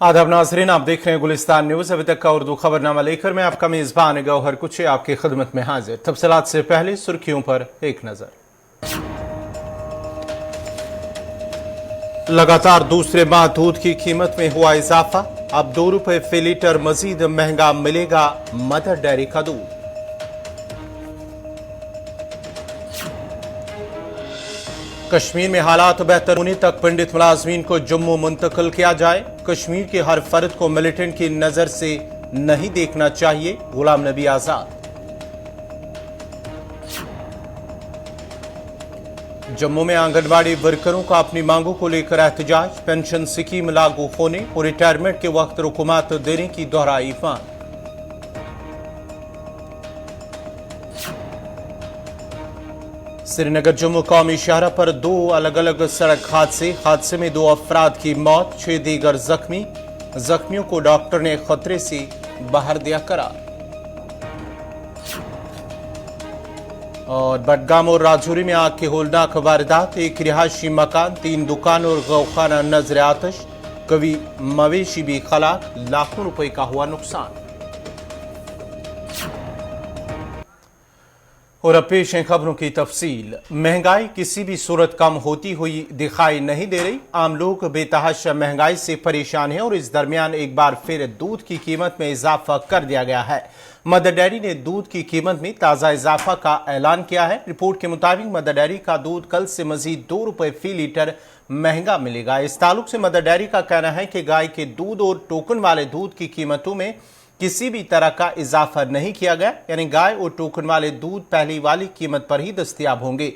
आदाब नाज़रीन, आप देख रहे हैं गुलिस्तान न्यूज़। अभी तक का उर्दू खबरनामा लेकर मैं आपका मेज़बान गौहर कुछ आपकी खिदमत में हाजिर। तफसीलात से पहले सुर्खियों पर एक नज़र। लगातार दूसरे माह दूध की कीमत में हुआ इजाफा, अब 2 रुपए फी लीटर मजीद महंगा मिलेगा मदर डेयरी का दूध। कश्मीर में हालात बेहतर होने तक पंडित मुलाजमीन को जम्मू मुंतकिल किया जाए। कश्मीर के हर फर्द को मिलिटेंट की नजर से नहीं देखना चाहिए, गुलाम नबी आजाद। जम्मू में आंगनबाड़ी वर्करों का अपनी मांगों को लेकर एहतजाज, पेंशन स्कीम लागू होने और रिटायरमेंट के वक्त रुकूमत देने की दोहराई मांग। श्रीनगर जम्मू कौमी शाहरा पर 2 अलग अलग सड़क हादसे में 2 अफराद की मौत, 6 दीगर जख्मी। जख्मियों को डॉक्टर ने खतरे से बाहर दिया करार। और बडगाम और राजौरी में आग की होलनाक वारदात, एक रिहायशी मकान, 3 दुकान और गौखाना नजर आतश, कभी मवेशी भी खलाक, लाखों रुपए का हुआ नुकसान। और अब पेश है खबरों की तफसील। महंगाई किसी भी सूरत कम होती हुई दिखाई नहीं दे रही। आम लोग बेतहाशा महंगाई से परेशान हैं और इस दरमियान एक बार फिर दूध की कीमत में इजाफा कर दिया गया है। मदर डेयरी ने दूध की कीमत में ताज़ा इजाफा का ऐलान किया है। रिपोर्ट के मुताबिक मदर डेयरी का दूध कल से मजीद 2 रुपए फी लीटर महंगा मिलेगा। इस ताल्लुक से मदर डेयरी का कहना है कि गाय के दूध और टोकन वाले दूध की कीमतों में किसी भी तरह का इजाफा नहीं किया गया, यानी गाय और टोकन वाले दूध पहली वाली कीमत पर ही दस्तयाब होंगे।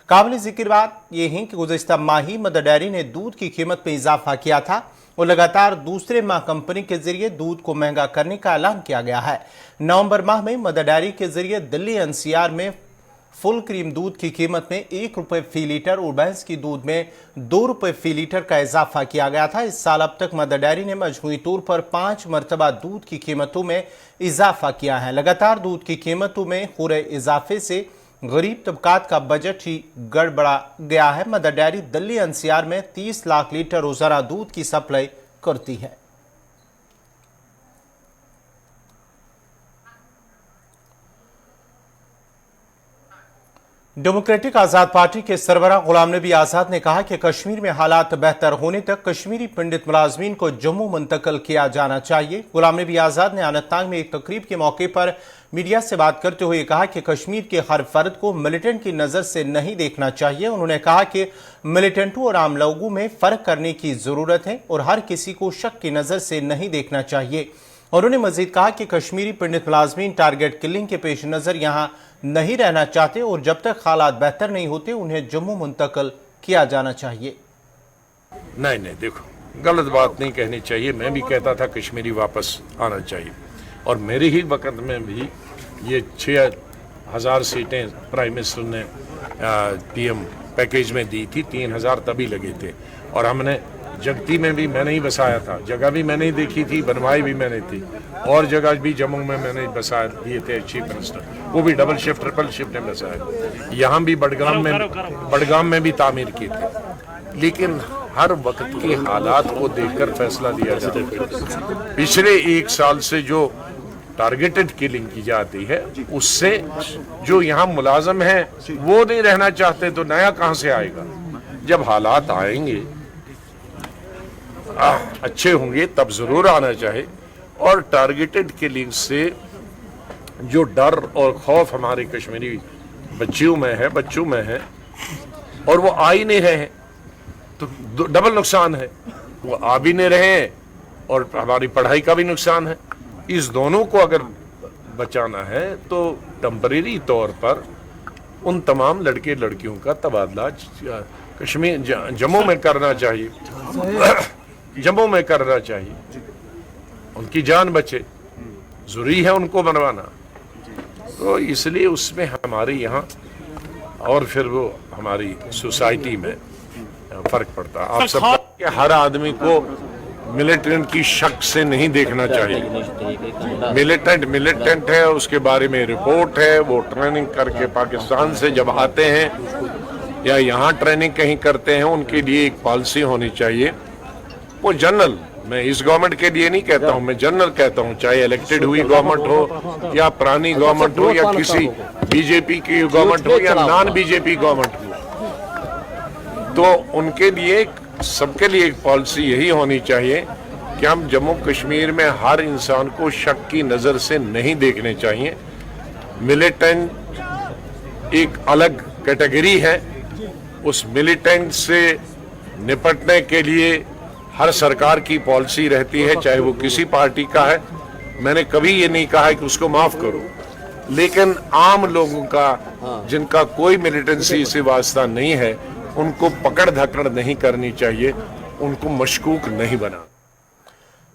काबिल जिक्र बात यह है कि गुज़श्ता माह ही मदर डेयरी ने दूध की कीमत में इजाफा किया था और लगातार दूसरे माह कंपनी के जरिए दूध को महंगा करने का ऐलान किया गया है। नवंबर माह में मदर डेयरी के जरिए दिल्ली एनसीआर में फुल क्रीम दूध की कीमत में 1 रुपए फी लीटर और भैंस की दूध में 2 रुपए फी लीटर का इजाफा किया गया था। इस साल अब तक मदर डेयरी ने मजमूई तौर पर 5 मरतबा दूध की कीमतों में इजाफा किया है। लगातार दूध की कीमतों में हो रहे इजाफे से गरीब तबकात का बजट ही गड़बड़ा गया है। मदर डेयरी दिल्ली एनसीआर में 30 लाख लीटर रोजाना दूध की सप्लाई करती है। डेमोक्रेटिक आजाद पार्टी के सरबराह गुलाम नबी आजाद ने कहा कि कश्मीर में हालात बेहतर होने तक कश्मीरी पंडित मुलाजमीन को जम्मू मुंतकिल किया जाना चाहिए। गुलाम नबी आजाद ने अनंतनाग में एक तकरीब के मौके पर मीडिया से बात करते हुए कहा कि कश्मीर के हर फर्द को मिलिटेंट की नजर से नहीं देखना चाहिए। उन्होंने कहा कि मिलिटेंटों और आम लोगों में फर्क करने की जरूरत है और हर किसी को शक की नजर से नहीं देखना चाहिए। और उन्होंने मजीद कहा कि कश्मीरी पंडित मुलाजमीन टारगेट किलिंग के पेश नजर यहाँ नहीं रहना चाहते और जब तक हालात बेहतर नहीं होते उन्हें जम्मू मुंतकिल किया जाना चाहिए। नहीं, देखो गलत बात नहीं कहनी चाहिए। मैं भी कहता था कश्मीरी वापस आना चाहिए और मेरे ही वक्त में भी ये 6,000 सीटें प्राइम मिनिस्टर ने पीएम पैकेज में दी थी। 3,000 तभी लगे थे और हमने जगती में भी मैंने ही बसाया था, जगह भी मैंने ही देखी थी, बनवाई भी मैंने थी और जगह भी जम्मू में मैंने बसाया दिए थे चीफ मिनिस्टर, वो भी डबल शिफ्ट ट्रिपल शिफ्ट ने बसाया। यहाँ भी बडगाम में भी तामीर की थी। लेकिन हर वक्त के हालात को देखकर फैसला दिया जाता है। पिछले 1 साल से जो टारगेटेड किलिंग की जाती है उससे जो यहाँ मुलाजम है वो नहीं रहना चाहते तो नया कहाँ से आएगा। जब हालात आएंगे अच्छे होंगे तब जरूर आना चाहिए। और टारगेटेड किलिंग से जो डर और खौफ हमारे कश्मीरी बच्चों में है और वो आ ही नहीं रहे हैं तो डबल नुकसान है। वो आ भी नहीं रहे हैं और हमारी पढ़ाई का भी नुकसान है। इस दोनों को अगर बचाना है तो टेम्परेरी तौर पर उन तमाम लड़के लड़कियों का तबादला जम्मू में करना चाहिए। जम्मू में करना चाहिए, उनकी जान बचे, जरूरी है उनको बनवाना। तो इसलिए उसमें हमारे यहाँ और फिर वो हमारी सोसाइटी में फर्क पड़ता है। आप सब हर आदमी को मिलिटेंट की शक से नहीं देखना चाहिए। मिलिटेंट है, उसके बारे में रिपोर्ट है, वो ट्रेनिंग करके पाकिस्तान से जब आते हैं या यहाँ ट्रेनिंग कहीं करते हैं उनके लिए एक पॉलिसी होनी चाहिए। वो जनरल मैं इस गवर्नमेंट के लिए नहीं कहता हूं, मैं जनरल कहता हूं, चाहे इलेक्टेड हुई गवर्नमेंट हो या पुरानी गवर्नमेंट हो या किसी बीजेपी की गवर्नमेंट हो या नॉन बीजेपी गवर्नमेंट हो, तो उनके लिए सबके लिए एक पॉलिसी यही होनी चाहिए कि हम जम्मू कश्मीर में हर इंसान को शक की नजर से नहीं देखने चाहिए। मिलिटेंट एक अलग कैटेगरी है, उस मिलिटेंट से निपटने के लिए हर सरकार की पॉलिसी रहती है, चाहे वो किसी पार्टी का है। मैंने कभी ये नहीं कहा है कि उसको माफ करो, लेकिन आम लोगों का जिनका कोई मिलिटेंसी से वास्ता नहीं है, उनको पकड़ धकड़ नहीं करनी चाहिए, उनको मशकूक नहीं बना।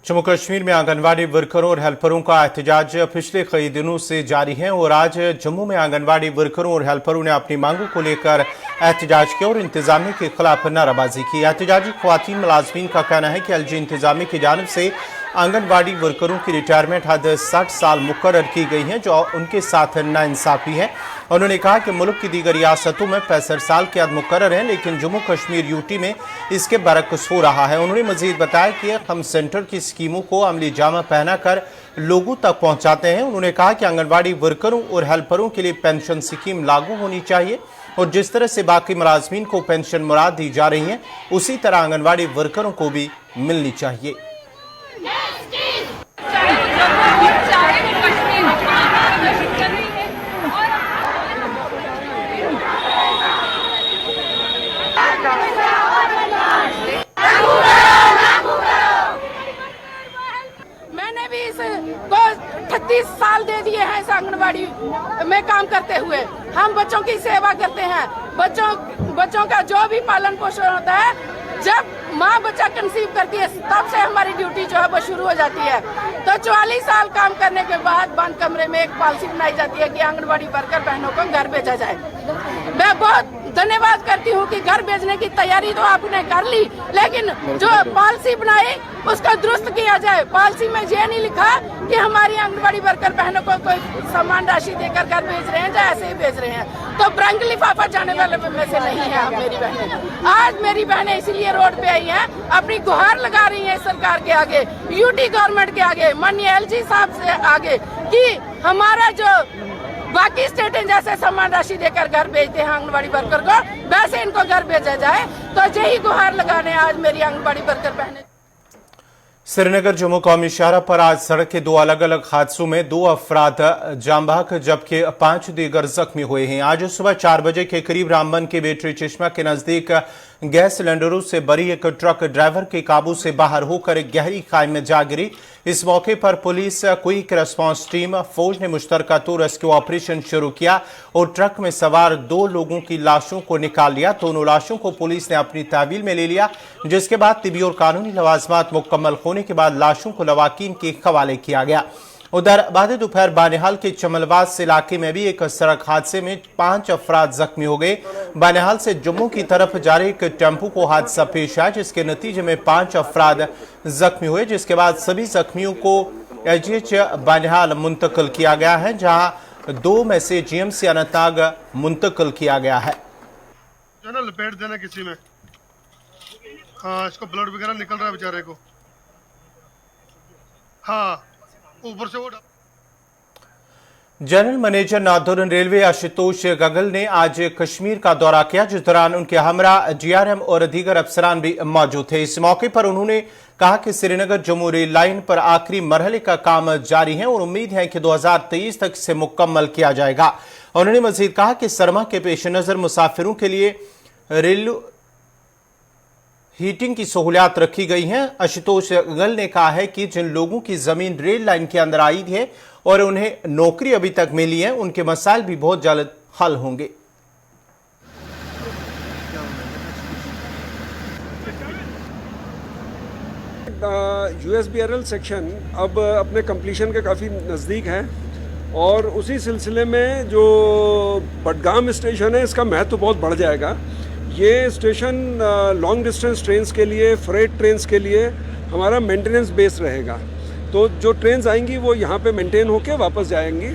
जम्मू कश्मीर में आंगनवाड़ी वर्करों और हेल्परों का एहतजाज पिछले कई दिनों से जारी है और आज जम्मू में आंगनवाड़ी वर्करों और हेल्परों ने अपनी मांगों को लेकर एहतजाज किया और इंतजामिया के खिलाफ नाराबाजी की। एहतजाजी ख्वातीन मुलाजमीन का कहना है कि एलजी इंतजामिया की जानिब से आंगनवाड़ी वर्करों की रिटायरमेंट हद 60 साल मुकर्रर की गई है, जो उनके साथ नाइंसाफी है। उन्होंने कहा कि मुल्क की दीगर रियासतों में 65 साल की हद मुकर्रर है, लेकिन जम्मू कश्मीर यूटी में इसके बरक्स हो रहा है। उन्होंने मजीद बताया कि हम सेंटर की स्कीमों को अमली जामा पहनाकर लोगों तक पहुंचाते हैं। उन्होंने कहा कि आंगनवाड़ी वर्करों और हेल्परों के लिए पेंशन स्कीम लागू होनी चाहिए और जिस तरह से बाकी मुलाजमीन को पेंशन मुराद दी जा रही है, उसी तरह आंगनवाड़ी वर्करों को भी मिलनी चाहिए। मैंने भी इसको 38 साल दे दिए हैं इस आंगनबाड़ी में काम करते हुए। हम बच्चों की सेवा करते हैं, बच्चों का जो भी पालन पोषण होता है, जब माँ बच्चा कंसीव करती है तब से हमारी ड्यूटी जो है वो शुरू हो जाती है। तो 44 साल काम करने के बाद बंद कमरे में एक पॉलिसी बनाई जाती है कि आंगनबाड़ी वर्कर बहनों को घर भेजा जाए। मैं बहुत धन्यवाद करती हूँ कि घर भेजने की तैयारी तो आपने कर ली, लेकिन जो पॉलिसी बनाई उसका दुरुस्त किया जाए। पॉलिसी में ये नहीं लिखा कि हमारी आंगनबाड़ी वर्कर बहनों को कोई सम्मान राशि देकर घर भेज रहे हैं या ऐसे ही भेज रहे हैं, तो ब्रंग लिफाफा जाने वाले में से नहीं है मेरी बहनें। आज मेरी बहनें इसलिए रोड पे आई हैं, अपनी गुहार लगा रही हैं सरकार के आगे, यूटी गवर्नमेंट के आगे, माननीय एलजी साहब से आगे, कि हमारा जो बाकी स्टेटें जैसे सम्मान राशि देकर घर भेजते हैं आंगनबाड़ी वर्कर को, वैसे इनको घर भेजा जाए। तो यही गुहार लगाने आज मेरी आंगनबाड़ी वर्कर बहनें। श्रीनगर जम्मू कौमी शाहरा पर आज सड़क के 2 अलग अलग हादसों में 2 अफराद जान बहक जबकि 5 दीगर जख्मी हुए हैं। आज सुबह 4 बजे के करीब रामबन के बेटरी चश्मा के नजदीक गैस सिलेंडरों से भरी एक ट्रक ड्राइवर के काबू से बाहर होकर एक गहरी खाई में जा गिरी। इस मौके पर पुलिस, क्विक रिस्पांस टीम, फौज ने मुश्तरका तौर रेस्क्यू ऑपरेशन शुरू किया और ट्रक में सवार 2 लोगों की लाशों को निकाल लिया। दोनों लाशों को पुलिस ने अपनी तहवील में ले लिया, जिसके बाद तिबी और कानूनी लवाजमात मुकम्मल होने के बाद लाशों को लवाकीन के हवाले किया गया। उधर बाद दोपहर बानिहाल के चमलवास इलाके में भी एक सड़क हादसे में 5 अफराद जख्मी हो गए। बानिहाल से जम्मू की तरफ जा रहे एक टेम्पो को हादसा पेश आया, जिसके नतीजे में 5 अफराद जख्मी हुए, जिसके बाद सभी जख्मियों को एचएच बानिहाल मुंतकिल किया गया है, जहां 2 में से जीएमसी अनंतनाग मुंतकिल किया गया है। जो ना लपेट देना किसी में, हाँ, इसको ब्लड वगैरह निकल रहा है बेचारे को, हाँ, ऊपर से वो। General manager Northern Railway Ashutosh Gangal ने आज कश्मीर का दौरा किया, जिस दौरान उनके हमरा जीआरएम और दीगर अफसरान भी मौजूद थे। इस मौके पर उन्होंने कहा कि श्रीनगर जम्मू रेल लाइन पर आखिरी मरहले का काम जारी है और उम्मीद है कि 2023 तक इसे मुकम्मल किया जाएगा। उन्होंने मजीद कहा कि सरमा के पेश नजर मुसाफिरों के लिए रेल हीटिंग की सहूलियात रखी गई हैं। आशुतोष गगल ने कहा है कि जिन लोगों की जमीन रेल लाइन के अंदर आई है और उन्हें नौकरी अभी तक मिली है, उनके मसाइल भी बहुत जल्द हल होंगे। यूएसबीआरएल सेक्शन अब अपने कंप्लीशन के काफ़ी नज़दीक है और उसी सिलसिले में जो बडगाम स्टेशन है, इसका महत्व बहुत बढ़ जाएगा। ये स्टेशन लॉन्ग डिस्टेंस ट्रेन्स के लिए, फ्रेट ट्रेन्स के लिए हमारा मेंटेनेंस बेस रहेगा। तो जो ट्रेन्स आएंगी वो यहाँ पे मेंटेन होके वापस जाएंगी।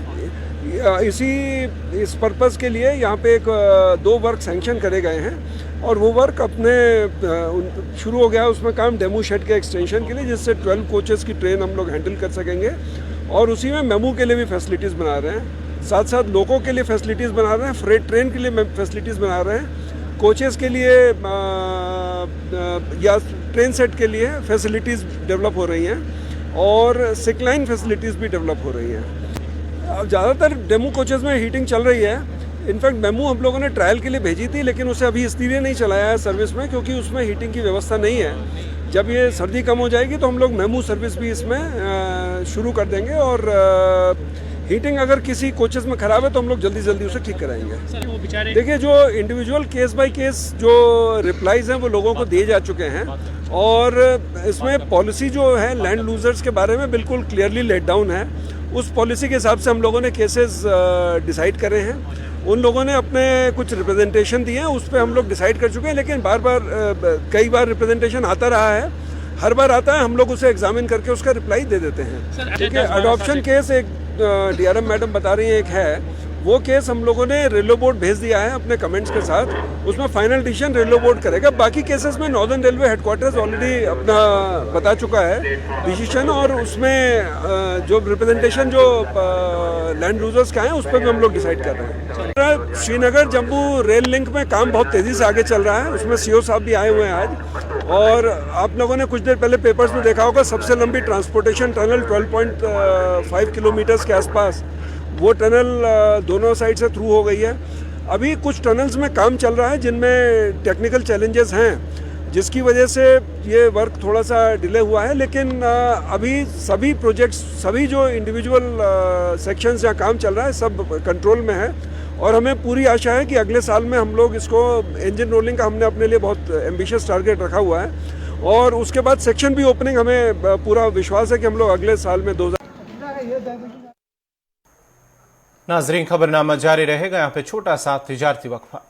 इस पर्पज़ के लिए यहाँ पे 2 वर्क सैंक्शन करे गए हैं। और वो वर्क अपने शुरू हो गया है उसमें काम डेमो शेड के एक्सटेंशन के लिए, जिससे 12 कोचेस की ट्रेन हम लोग हैंडल कर सकेंगे। और उसी में मेमू के लिए भी फैसिलिटीज़ बना रहे हैं, साथ साथ लोगों के लिए फैसिलिटीज़ बना रहे हैं, फ्रेट ट्रेन के लिए फैसिलिटीज़ बना रहे हैं, कोचेस के लिए या ट्रेन सेट के लिए फैसिलिटीज़ डेवलप हो रही हैं और सिकलाइन फैसिलिटीज़ भी डेवलप हो रही हैं। अब ज़्यादातर डेमो कोचेस में हीटिंग चल रही है। इनफैक्ट मेमू हम लोगों ने ट्रायल के लिए भेजी थी, लेकिन उसे अभी इसलिए नहीं चलाया है सर्विस में क्योंकि उसमें हीटिंग की व्यवस्था नहीं है। जब ये सर्दी कम हो जाएगी तो हम लोग मेमू सर्विस भी इसमें शुरू कर देंगे और हीटिंग अगर किसी कोचेस में ख़राब है तो हम लोग जल्दी जल्दी उसे ठीक कराएंगे। देखिए, जो इंडिविजुअल केस बाय केस जो रिप्लाईज हैं वो लोगों को दिए जा चुके हैं और इसमें पॉलिसी जो है लैंड लूजर्स के बारे में बिल्कुल क्लियरली लेट डाउन है। उस पॉलिसी के हिसाब से हम लोगों ने केसेस डिसाइड करे हैं। उन लोगों ने अपने कुछ रिप्रेजेंटेशन दिए हैं, उस पर हम लोग डिसाइड कर चुके हैं, लेकिन कई बार रिप्रेजेंटेशन आता रहा है। हर बार आता है, हम लोग उसे एग्जामिन करके उसका रिप्लाई दे देते हैं। ठीक है, अडॉप्शन केस एक डीआरएम मैडम बता रही हैं एक है, वो केस हम लोगों ने रेलवे बोर्ड भेज दिया है अपने कमेंट्स के साथ, उसमें फाइनल डिसीजन रेलवे बोर्ड करेगा। बाकी केसेस में नॉर्दर्न रेलवे हेडक्वार्टर्स ऑलरेडी अपना बता चुका है डिसीजन, और उसमें जो रिप्रेजेंटेशन जो लैंड लूजर्स का है उस पर भी हम लोग डिसाइड कर रहे हैं। श्रीनगर जम्मू रेल लिंक में काम बहुत तेज़ी से आगे चल रहा है, उसमें सीओ साहब भी आए हुए हैं आज। और आप लोगों ने कुछ देर पहले पेपर्स में देखा होगा, सबसे लंबी ट्रांसपोर्टेशन टनल 12.5 किलोमीटर्स के आसपास, वो टनल दोनों साइड से थ्रू हो गई है। अभी कुछ टनल्स में काम चल रहा है जिनमें टेक्निकल चैलेंजेस हैं, जिसकी वजह से ये वर्क थोड़ा सा डिले हुआ है, लेकिन अभी सभी प्रोजेक्ट्स, सभी जो इंडिविजुअल सेक्शंस जहाँ काम चल रहा है सब कंट्रोल में है। और हमें पूरी आशा है कि अगले साल में हम लोग इसको, इंजन रोलिंग का हमने अपने लिए बहुत एम्बिशियस टारगेट रखा हुआ है, और उसके बाद सेक्शन भी ओपनिंग, हमें पूरा विश्वास है कि हम लोग अगले साल में 2000। नाजरीन, खबरनामा जारी रहेगा। यहाँ पे छोटा सा तिजारती वक्फा।